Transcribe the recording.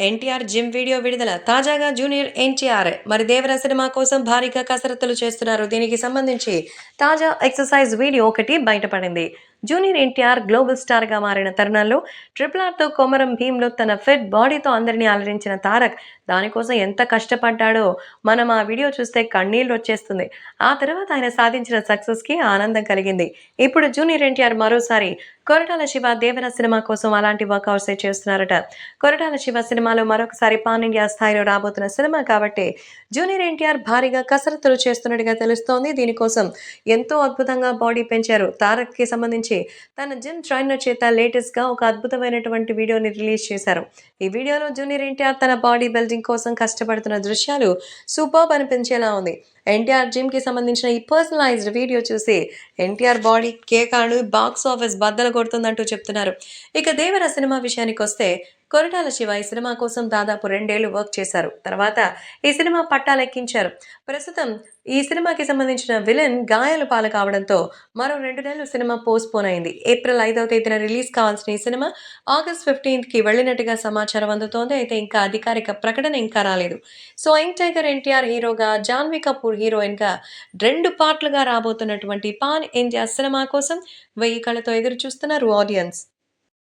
NTR gym video విడుదల. తాజాగా junior NTR మరి దేవర సినిమా కోసం భారీగా కసరత్తులు చేస్తున్నారు. దీనికి సంబంధించి తాజా ఎక్సర్సైజ్ వీడియో ఒకటి బయటపడింది. జూనియర్ ఎన్టీఆర్ గ్లోబల్ స్టార్ గా మారిన తరుణంలో ట్రిపుల్ ఆర్ తో కొమరం భీమ్లో తన ఫిట్ బాడీతో అందరినీ అలరించిన తారక్ దానికోసం ఎంత కష్టపడ్డాడో మనం ఆ వీడియో చూస్తే కన్నీళ్లు వచ్చేస్తుంది. ఆ తర్వాత ఆయన సాధించిన సక్సెస్ కి ఆనందం కలిగింది. ఇప్పుడు జూనియర్ ఎన్టీఆర్ మరోసారి కొరటాల శివ దేవర సినిమా కోసం అలాంటి వర్కౌట్సే చేస్తున్నారట. కొరటాల శివ సినిమాలో మరొకసారి పాన్ ఇండియా స్థాయిలో రాబోతున్న సినిమా కాబట్టి జూనియర్ ఎన్టీఆర్ భారీగా కసరత్తులు చేస్తున్నట్టుగా తెలుస్తోంది. దీనికోసం ఎంతో అద్భుతంగా బాడీ పెంచారు. తారక్ కి సంబంధించి తన జిమ్ ట్రైనర్ చేత లేటెస్ట్ గా ఒక అద్భుతమైనటువంటి వీడియోని రిలీజ్ చేశారు. ఈ వీడియోలో జూనియర్ ఎన్టీఆర్ తన బాడీ బిల్డింగ్ కోసం కష్టపడుతున్న దృశ్యాలు సూపర్బ్ అనిపించేలా ఉంది. ఎన్టీఆర్ జిమ్ కి సంబంధించిన ఈ పర్సనలైజ్డ్ వీడియో చూసి ఎన్టీఆర్ బాడీ కేకాడు బాక్స్ ఆఫీస్ బద్దలు కొడుతుందంటూ చెప్తున్నారు. ఇక దేవర సినిమా విషయానికి వస్తే కొరటాల శివ ఈ సినిమా కోసం దాదాపు 2 ఏళ్లు వర్క్ చేశారు. తర్వాత ఈ సినిమా పట్టాలెక్కించారు. ప్రస్తుతం ఈ సినిమాకి సంబంధించిన విలన్ గాయాల పాలు కావడంతో మరో 2 నెలలు సినిమా పోస్ట్ పోన్ అయింది. ఏప్రిల్ 5వ తేదీన రిలీజ్ కావాల్సిన ఈ సినిమా ఆగస్ట్ 15కి వెళ్ళినట్టుగా సమాచారం అందుతోంది. అయితే ఇంకా అధికారిక ప్రకటన ఇంకా రాలేదు. సో యంగ్ టైగర్ ఎన్టీఆర్ హీరోగా, జాన్వీ కపూర్ హీరోయిన్ గా 2 పార్ట్లుగా రాబోతున్నటువంటి పాన్ ఇండియా సినిమా కోసం 1000 కళ్ళతో ఎదురు చూస్తున్నారు ఆడియన్స్.